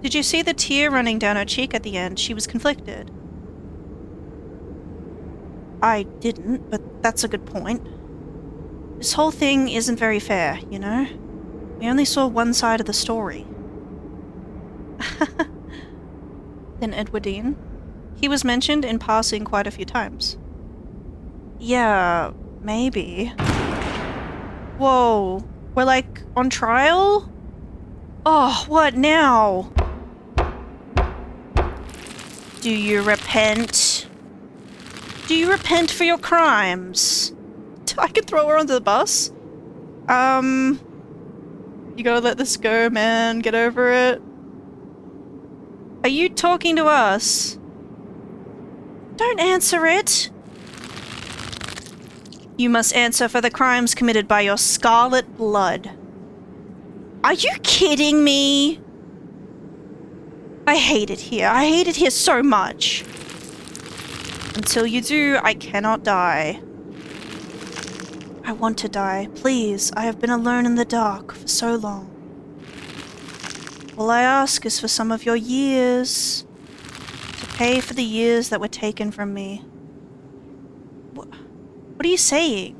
Did you see the tear running down her cheek at the end? She was conflicted. I didn't, but that's a good point. This whole thing isn't very fair, you know? We only saw one side of the story. Then Edwardine. He was mentioned in passing quite a few times. Yeah, maybe. Whoa. We're like on trial? Oh, what now? Do you repent? Do you repent for your crimes? I could throw her under the bus. You gotta let this go, man. Get over it. Are you talking to us? Don't answer it. You must answer for the crimes committed by your scarlet blood. Are you kidding me? I hate it here. I hate it here so much. Until you do, I cannot die. I want to die. Please, I have been alone in the dark for so long. All I ask is for some of your years. To pay for the years that were taken from me. What are you saying?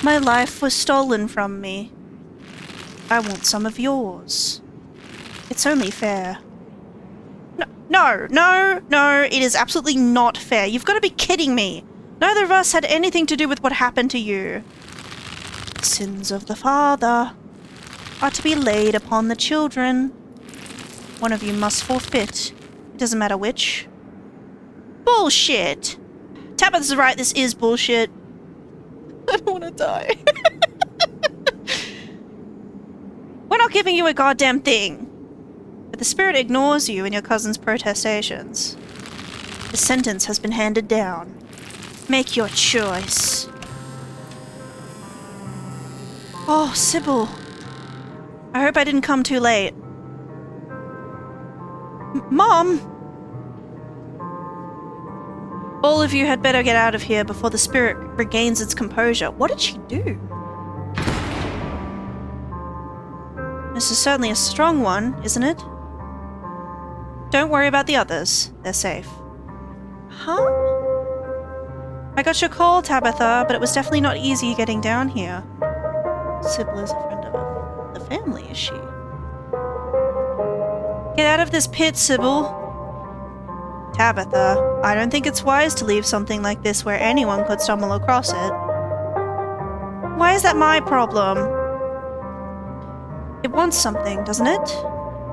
My life was stolen from me. I want some of yours. It's only fair. No, it is absolutely not fair. You've got to be kidding me. Neither of us had anything to do with what happened to you. The sins of the father are to be laid upon the children. One of you must forfeit. It doesn't matter which. Bullshit! Tabitha's right, this is bullshit. I don't want to die. We're not giving you a goddamn thing. But the spirit ignores you and your cousin's protestations. The sentence has been handed down. Make your choice. Oh, Sybil. I hope I didn't come too late. Mom! All of you had better get out of here before the spirit regains its composure. What did she do? This is certainly a strong one, isn't it? Don't worry about the others. They're safe. Huh? I got your call, Tabitha, but it was definitely not easy getting down here. Sybil is a friend of the family, is she? Get out of this pit, Sybil. Tabitha, I don't think it's wise to leave something like this where anyone could stumble across it. Why is that my problem? It wants something, doesn't it?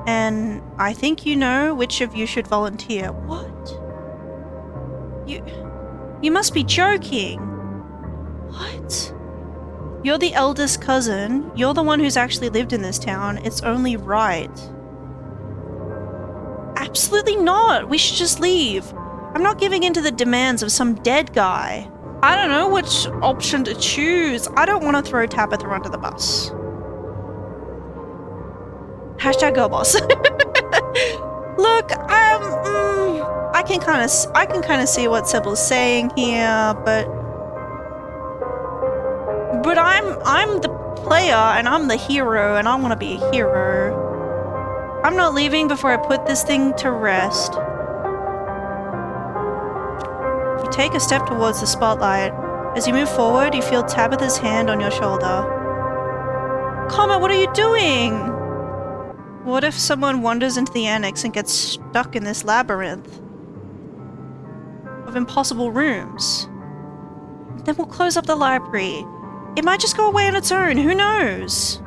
And I think you know which of you should volunteer. What? You must be joking. What? You're the eldest cousin. You're the one who's actually lived in this town. It's only right. Absolutely not. We should just leave. I'm not giving in to the demands of some dead guy. I don't know which option to choose. I don't want to throw Tabitha under the bus. Hashtag girl boss. Look, I can kind of see what Sybil's saying here, but I'm the player and I'm the hero and I want to be a hero. I'm not leaving before I put this thing to rest. You take a step towards the spotlight. As you move forward, you feel Tabitha's hand on your shoulder. Comet, what are you doing? What if someone wanders into the annex and gets stuck in this labyrinth of impossible rooms? Then we'll close up the library. It might just go away on its own, who knows?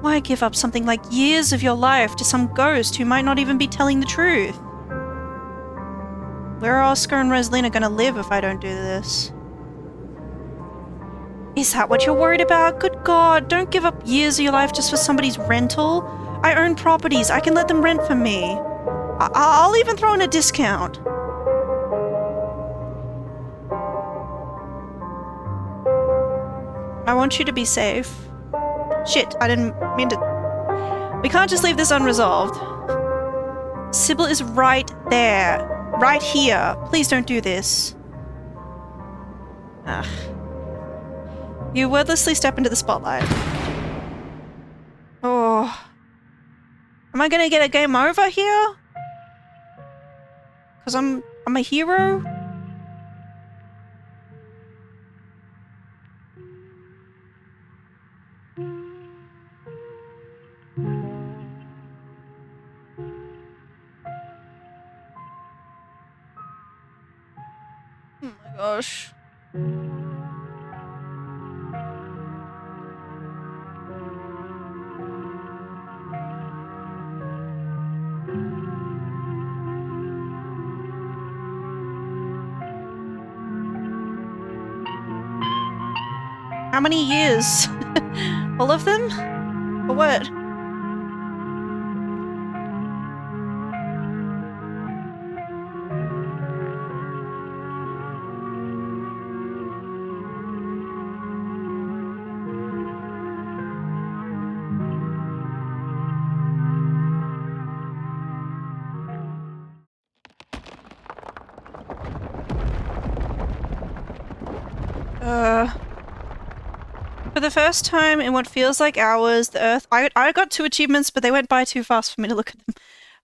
Why give up something like years of your life to some ghost who might not even be telling the truth? Where are Oscar and Rosalina gonna live if I don't do this? Is that what you're worried about? Good God, don't give up years of your life just for somebody's rental. I own properties. I can let them rent for me. I'll even throw in a discount. I want you to be safe. Shit, I didn't mean to... We can't just leave this unresolved. Sybil is right there. Right here. Please don't do this. Ugh. You wordlessly step into the spotlight. Oh... Am I gonna get a game over here? Because I'm a hero? Oh my gosh. How many years? All of them? For what? For the first time in what feels like hours, the Earth... I got 2 achievements, but they went by too fast for me to look at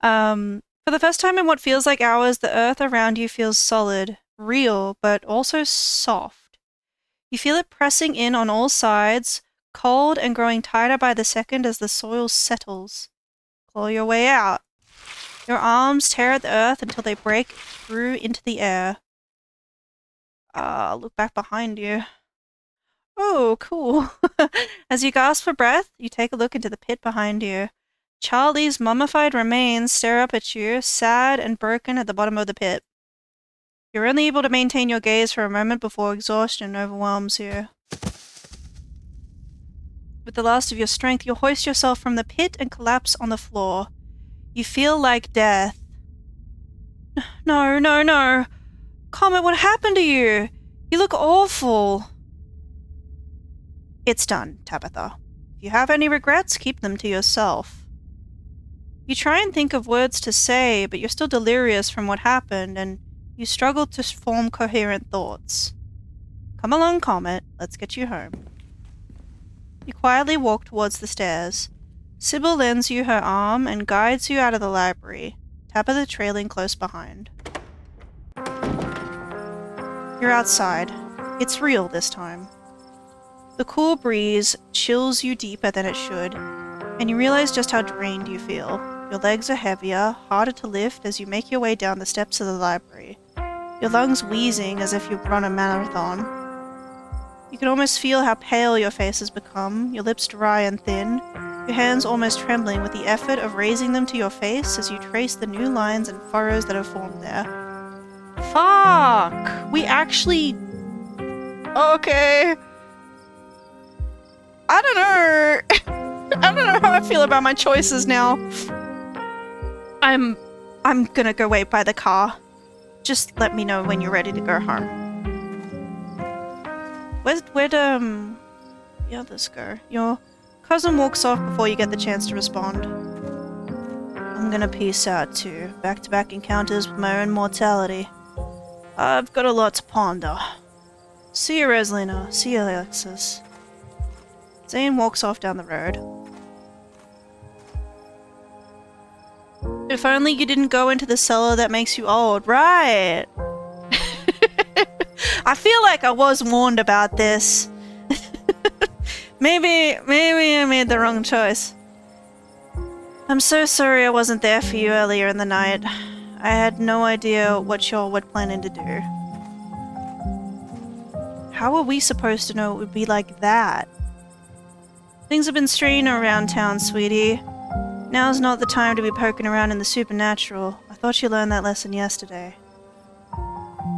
them. For the first time in what feels like hours, the Earth around you feels solid, real, but also soft. You feel it pressing in on all sides, cold and growing tighter by the second as the soil settles. Claw your way out. Your arms tear at the Earth until they break through into the air. Look back behind you. Oh, cool. As you gasp for breath, you take a look into the pit behind you. Charlie's mummified remains stare up at you, sad and broken at the bottom of the pit. You're only able to maintain your gaze for a moment before exhaustion overwhelms you. With the last of your strength, you hoist yourself from the pit and collapse on the floor. You feel like death. No, no, no. Comet, what happened to you? You look awful. It's done, Tabitha. If you have any regrets, keep them to yourself. You try and think of words to say, but you're still delirious from what happened, and you struggle to form coherent thoughts. Come along, Comet. Let's get you home. You quietly walk towards the stairs. Sybil lends you her arm and guides you out of the library, Tabitha trailing close behind. You're outside. It's real this time. The cool breeze chills you deeper than it should, and you realize just how drained you feel. Your legs are heavier, harder to lift as you make your way down the steps of the library, your lungs wheezing as if you've run a marathon. You can almost feel how pale your face has become, your lips dry and thin, your hands almost trembling with the effort of raising them to your face as you trace the new lines and furrows that have formed there. Fuck! We actually... Okay... I don't know. I don't know how I feel about my choices now. I'm gonna go wait by the car. Just let me know when you're ready to go home. Where'd the others go? Your cousin walks off before you get the chance to respond. I'm gonna peace out too. Back-to-back encounters with my own mortality. I've got a lot to ponder. See you, Rosalina. See you, Alexis. Zane walks off down the road. If only you didn't go into the cellar that makes you old. Right! I feel like I was warned about this. Maybe I made the wrong choice. I'm so sorry I wasn't there for you earlier in the night. I had no idea what y'all were planning to do. How are we supposed to know it would be like that? Things have been strange around town, sweetie. Now's not the time to be poking around in the supernatural. I thought you learned that lesson yesterday.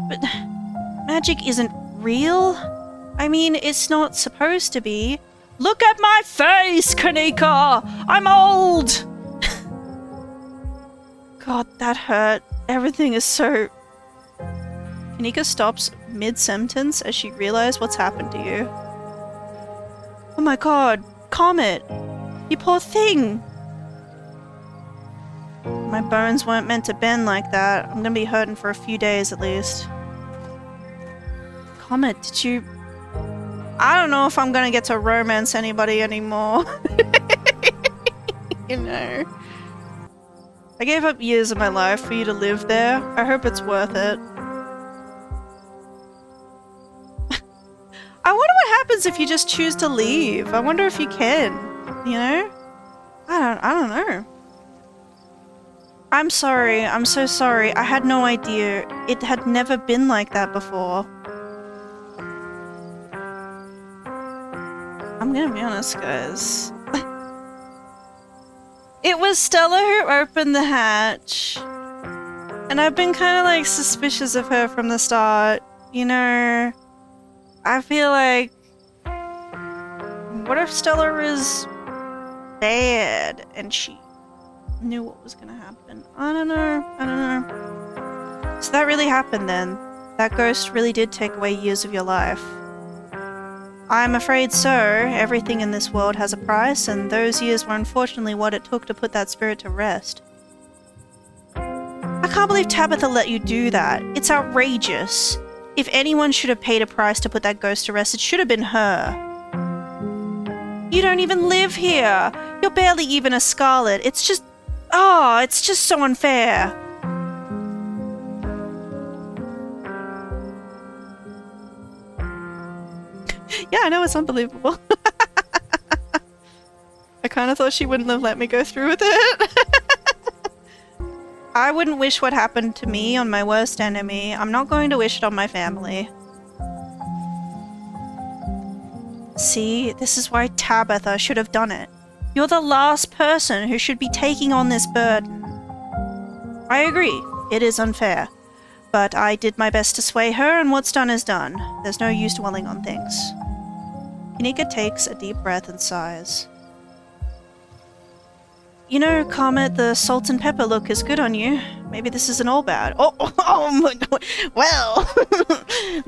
But magic isn't real? I mean, it's not supposed to be. Look at my face, Kanika! I'm old! God, that hurt. Everything is so... Kanika stops mid-sentence as she realizes what's happened to you. Oh my god, Comet! You poor thing! My bones weren't meant to bend like that. I'm gonna be hurting for a few days at least. Comet, did you... I don't know if I'm gonna get to romance anybody anymore. You know. I gave up years of my life for you to live there. I hope it's worth it. I wonder what happens if you just choose to leave. I wonder if you can, you know? I don't know. I'm sorry. I'm so sorry. I had no idea. It had never been like that before. I'm gonna be honest, guys. It was Stella who opened the hatch. And I've been kind of like suspicious of her from the start. You know, I feel like, what if Stella is bad and she knew what was gonna happen? I don't know. So that really happened then. That ghost really did take away years of your life. I'm afraid so. Everything in this world has a price, and those years were unfortunately what it took to put that spirit to rest. I can't believe Tabitha let you do that. It's outrageous. If anyone should have paid a price to put that ghost to rest, it should have been her. You don't even live here. You're barely even a Scarlet. It's just... oh, it's just so unfair. Yeah, I know, it's unbelievable. I kind of thought she wouldn't have let me go through with it. I wouldn't wish what happened to me on my worst enemy. I'm not going to wish it on my family. See, this is why Tabitha should have done it. You're the last person who should be taking on this burden. I agree, it is unfair. But I did my best to sway her, and what's done is done. There's no use dwelling on things. Kanika takes a deep breath and sighs. You know, Comet, the salt and pepper look is good on you. Maybe this isn't all bad. Well,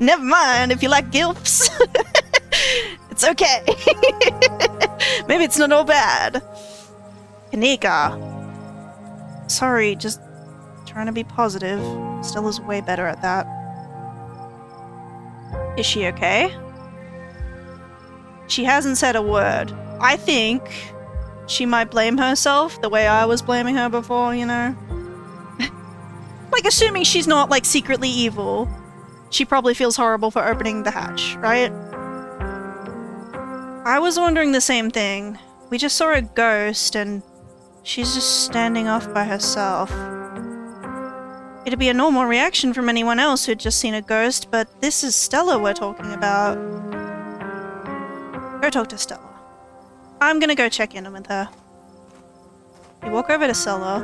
never mind if you like gilfs. It's okay. Maybe it's not all bad. Kanika. Sorry, just trying to be positive. Stella's way better at that. Is she okay? She hasn't said a word. I think she might blame herself the way I was blaming her before, you know? Like, assuming she's not, like, secretly evil, she probably feels horrible for opening the hatch, right? I was wondering the same thing. We just saw a ghost, and she's just standing off by herself. It'd be a normal reaction from anyone else who'd just seen a ghost, but this is Stella we're talking about. Go talk to Stella. I'm gonna go check in with her. You walk over to Stella.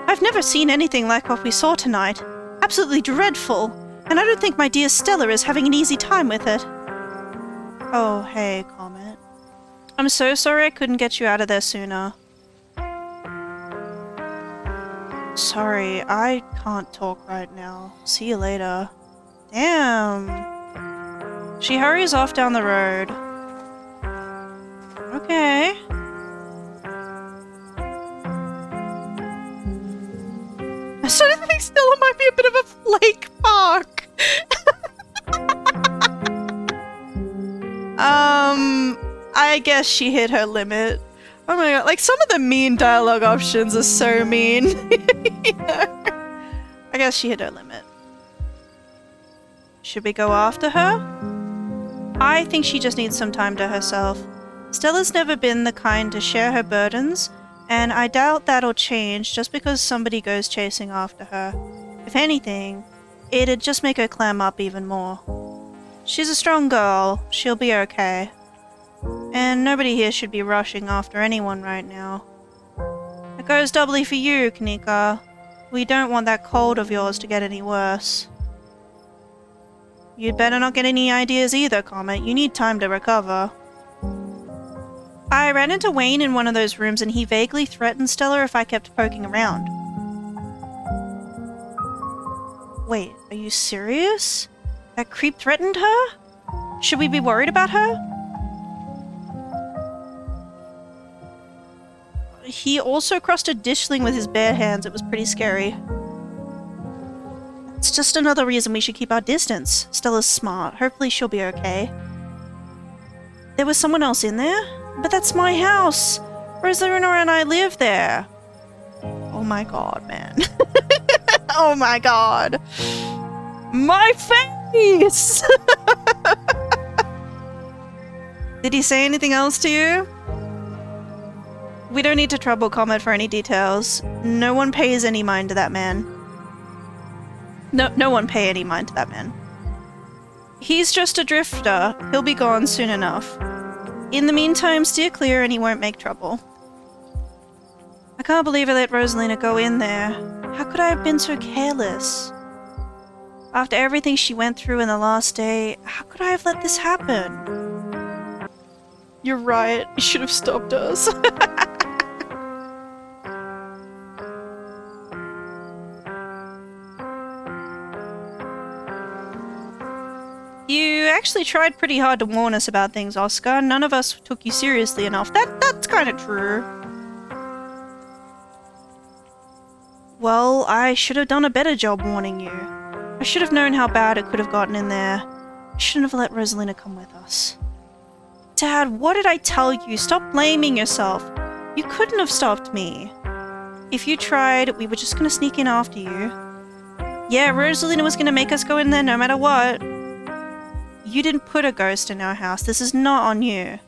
I've never seen anything like what we saw tonight. Absolutely dreadful. And I don't think my dear Stella is having an easy time with it. Oh, hey, Comet. I'm so sorry I couldn't get you out of there sooner. Sorry, I can't talk right now. See you later. Damn. She hurries off down the road. Okay. I started to think Stella might be a bit of a flake fuck. I guess she hit her limit. Oh my god, like some of the mean dialogue options are so mean. You know? I guess she hit her limit. Should we go after her? I think she just needs some time to herself. Stella's never been the kind to share her burdens, and I doubt that'll change just because somebody goes chasing after her. If anything, it'd just make her clam up even more. She's a strong girl, she'll be okay. And nobody here should be rushing after anyone right now. It goes doubly for you, Kanika. We don't want that cold of yours to get any worse. You'd better not get any ideas either, Comet. You need time to recover. I ran into Wayne in one of those rooms and he vaguely threatened Stella if I kept poking around. Wait, are you serious? That creep threatened her? Should we be worried about her? He also crossed a dishling with his bare hands. It was pretty scary. It's just another reason we should keep our distance. Stella's smart. Hopefully she'll be okay. There was someone else in there? But that's my house! Rosalina and I live there. Oh my god, man. Oh my god. My face! Did he say anything else to you? We don't need to trouble Comet for any details. No one pays any mind to that man. No one pay any mind to that man. He's just a drifter. He'll be gone soon enough. In the meantime, steer clear and he won't make trouble. I can't believe I let Rosalina go in there. How could I have been so careless? After everything she went through in the last day, how could I have let this happen? You're right. You should have stopped us. You actually tried pretty hard to warn us about things, Oscar. None of us took you seriously enough. That's kind of true. Well, I should have done a better job warning you. I should have known how bad it could have gotten in there. I shouldn't have let Rosalina come with us. Dad, what did I tell you? Stop blaming yourself. You couldn't have stopped me. If you tried, we were just gonna sneak in after you. Yeah, Rosalina was gonna make us go in there no matter what. You didn't put a ghost in our house. This is not on you.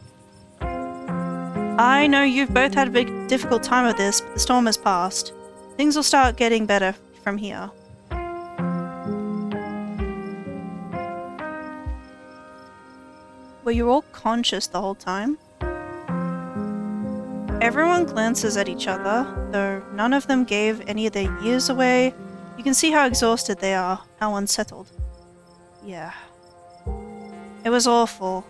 I know you've both had a big difficult time with this, but the storm has passed. Things will start getting better from here. Were you all conscious the whole time? Everyone glances at each other, though none of them gave any of their years away. You can see how exhausted they are, how unsettled. Yeah. It was awful.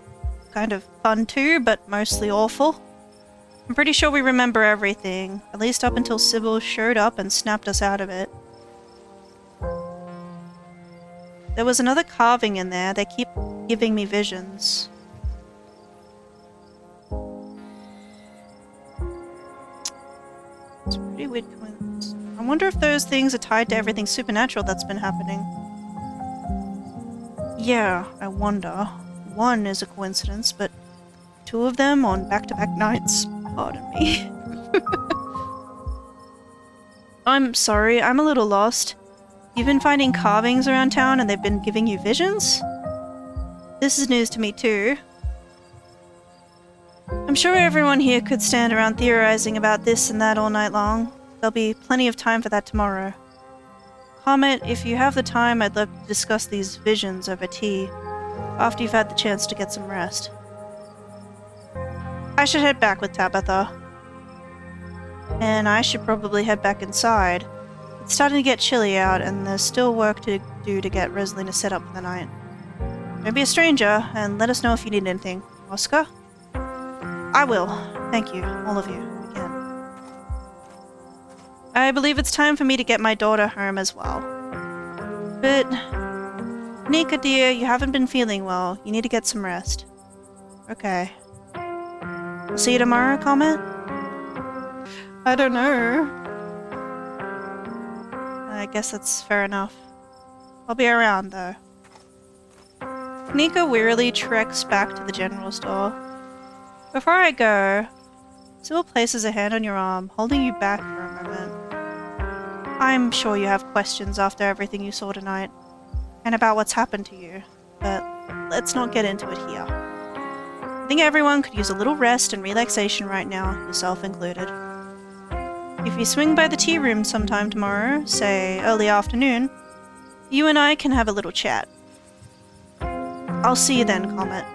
Kind of fun too, but mostly awful. I'm pretty sure we remember everything, at least up until Sybil showed up and snapped us out of it. There was another carving in there. They keep giving me visions. It's a pretty weird coincidence. I wonder if those things are tied to everything supernatural that's been happening. Yeah, I wonder. One is a coincidence, but two of them on back-to-back nights. Pardon me. I'm sorry, I'm a little lost. You've been finding carvings around town and they've been giving you visions? This is news to me too. I'm sure everyone here could stand around theorizing about this and that all night long. There'll be plenty of time for that tomorrow. Comet, if you have the time, I'd love to discuss these visions over tea, after you've had the chance to get some rest. I should head back with Tabitha. And I should probably head back inside. It's starting to get chilly out, and there's still work to do to get Rosalina set up for the night. Don't be a stranger, and let us know if you need anything. Oscar? I will. Thank you, all of you, again. I believe it's time for me to get my daughter home as well. But, Nika dear, you haven't been feeling well. You need to get some rest. Okay. I'll see you tomorrow, Comet? I don't know. I guess that's fair enough. I'll be around, though. Nika wearily treks back to the general store. Before I go, Sybil places a hand on your arm, holding you back for a moment. I'm sure you have questions after everything you saw tonight, and about what's happened to you, but let's not get into it here. I think everyone could use a little rest and relaxation right now, yourself included. If you swing by the tea room sometime tomorrow, say early afternoon, you and I can have a little chat. I'll see you then, Comet.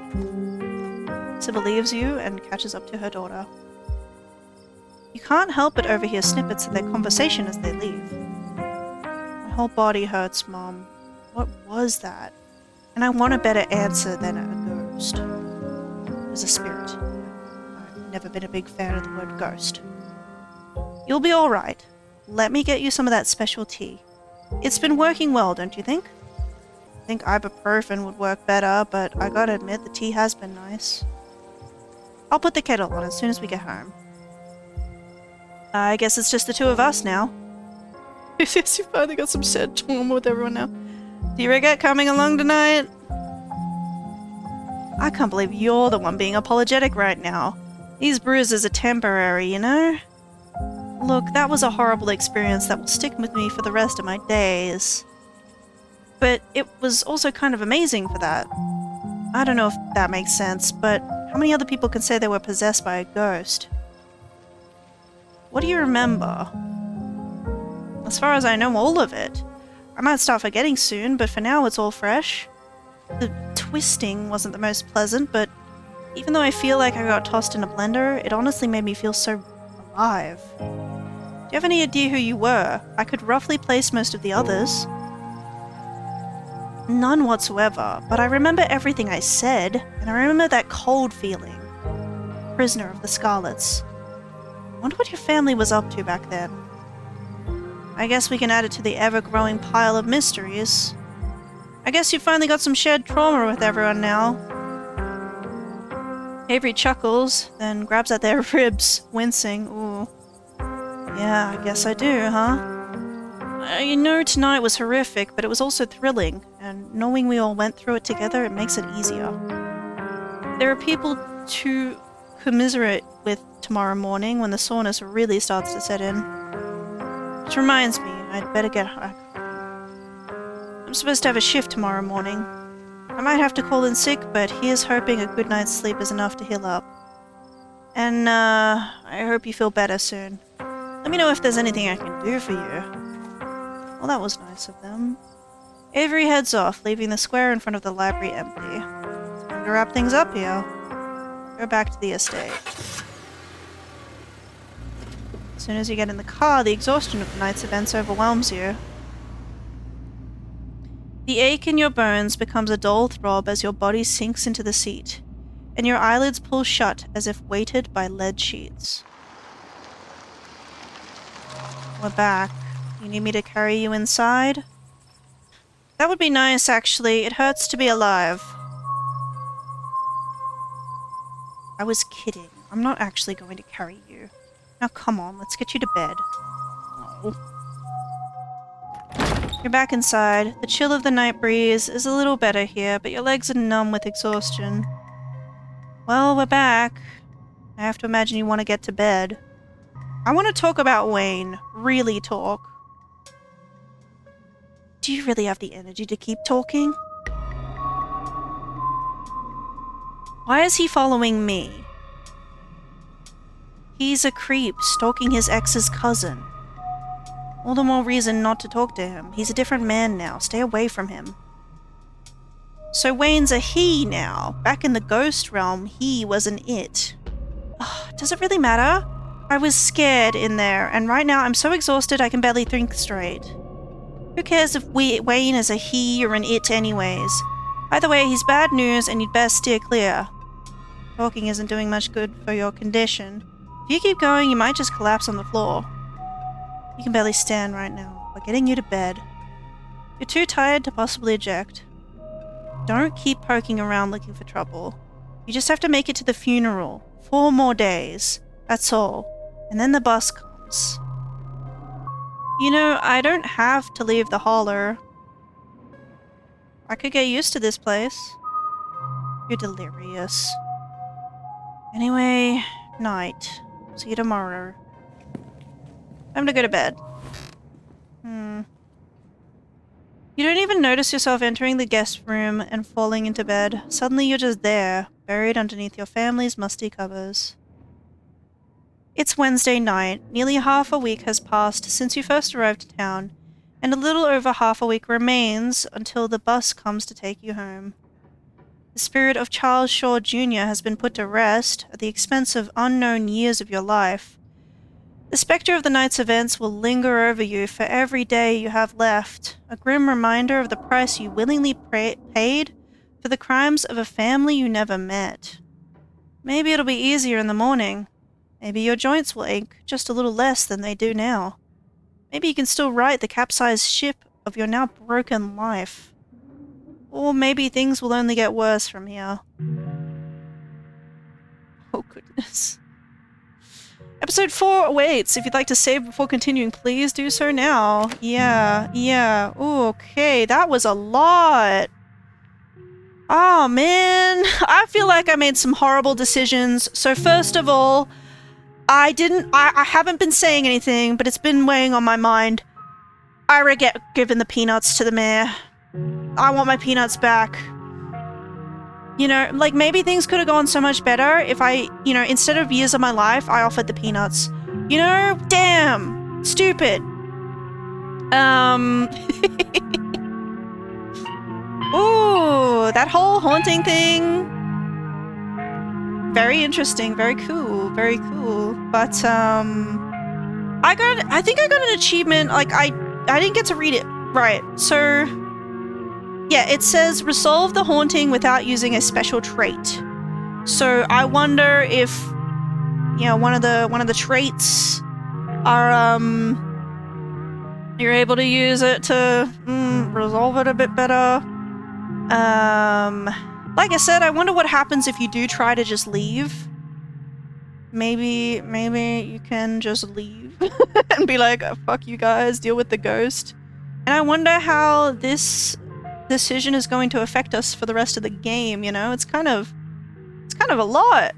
Sybil leaves you and catches up to her daughter. You can't help but overhear snippets of their conversation as they leave. My whole body hurts, Mom. What was that? And I want a better answer than a ghost. It was a spirit. I've never been a big fan of the word ghost. You'll be alright. Let me get you some of that special tea. It's been working well, don't you think? I think ibuprofen would work better, but I gotta admit the tea has been nice. I'll put the kettle on as soon as we get home. I guess it's just the two of us now. Yes, you finally got some sad time with everyone now. Do you regret coming along tonight? I can't believe you're the one being apologetic right now. These bruises are temporary, you know? Look, that was a horrible experience that will stick with me for the rest of my days. But it was also kind of amazing for that. I don't know if that makes sense, but how many other people can say they were possessed by a ghost? What do you remember? As far as I know, all of it. I might start forgetting soon, but for now it's all fresh. The twisting wasn't the most pleasant, but even though I feel like I got tossed in a blender, it honestly made me feel so alive. Do you have any idea who you were? I could roughly place most of the others. None whatsoever, but I remember everything I said, and I remember that cold feeling. Prisoner of the Scarlets. I wonder what your family was up to back then. I guess we can add it to the ever-growing pile of mysteries. I guess you finally got some shared trauma with everyone now. Avery chuckles, then grabs at their ribs, wincing. Ooh. Yeah, I guess I do, huh? You know, tonight was horrific, but it was also thrilling, and knowing we all went through it together, it makes it easier. There are people to commiserate with tomorrow morning when the soreness really starts to set in. Which reminds me, I'd better get home. I'm supposed to have a shift tomorrow morning. I might have to call in sick, but here's hoping a good night's sleep is enough to heal up. And, I hope you feel better soon. Let me know if there's anything I can do for you. Well, that was nice of them. Avery heads off, leaving the square in front of the library empty. It's time to wrap things up here. Go back to the estate. As soon as you get in the car, the exhaustion of the night's events overwhelms you. The ache in your bones becomes a dull throb as your body sinks into the seat, and your eyelids pull shut as if weighted by lead sheets. We're back. You need me to carry you inside? That would be nice, actually. It hurts to be alive. I was kidding. I'm not actually going to carry you. Now come on, let's get you to bed. Oh. You're back inside. The chill of the night breeze is a little better here, but your legs are numb with exhaustion. Well, we're back. I have to imagine you want to get to bed. I want to talk about Wayne. Really talk. Do you really have the energy to keep talking? Why is he following me? He's a creep, stalking his ex's cousin. All the more reason not to talk to him. He's a different man now. Stay away from him. So Wayne's a he now. Back in the ghost realm, he was an it. Ugh, does it really matter? I was scared in there, and right now I'm so exhausted I can barely think straight. Who cares if Wayne is a he or an it anyways? Either way, he's bad news and you'd best steer clear. Talking isn't doing much good for your condition. If you keep going, you might just collapse on the floor. You can barely stand right now. We're getting you to bed. You're too tired to possibly eject. Don't keep poking around looking for trouble. You just have to make it to the funeral. 4 more days. That's all. And then the bus comes. You know, I don't have to leave the Hollow. I could get used to this place. You're delirious. Anyway, night. See you tomorrow. Time to go to bed. You don't even notice yourself entering the guest room and falling into bed. Suddenly you're just there, buried underneath your family's musty covers. It's Wednesday night. Nearly half a week has passed since you first arrived to town, and a little over half a week remains until the bus comes to take you home. The spirit of Charles Shaw Jr. has been put to rest at the expense of unknown years of your life. The specter of the night's events will linger over you for every day you have left, a grim reminder of the price you willingly paid for the crimes of a family you never met. Maybe it'll be easier in the morning. Maybe your joints will ache just a little less than they do now. Maybe you can still right the capsized ship of your now broken life. Or maybe things will only get worse from here. Oh goodness. Episode 4 awaits. If you'd like to save before continuing, please do so now. Yeah. Ooh, okay, that was a lot. Oh man, I feel like I made some horrible decisions. So first of all, I haven't been saying anything, but it's been weighing on my mind. I regret giving the peanuts to the mayor. I want my peanuts back. You know, like, maybe things could have gone so much better if I, you know, instead of years of my life, I offered the peanuts. You know? Damn. Stupid. Ooh, that whole haunting thing. Very interesting, very cool, very cool. But, I think I got an achievement, like, I didn't get to read it right. So, yeah, it says resolve the haunting without using a special trait. So I wonder if, you know, one of the traits are, you're able to use it to resolve it a bit better. Like I said, I wonder what happens if you do try to just leave. Maybe you can just leave and be like, oh, fuck you guys, deal with the ghost. And I wonder how this decision is going to affect us for the rest of the game, you know? It's kind of a lot.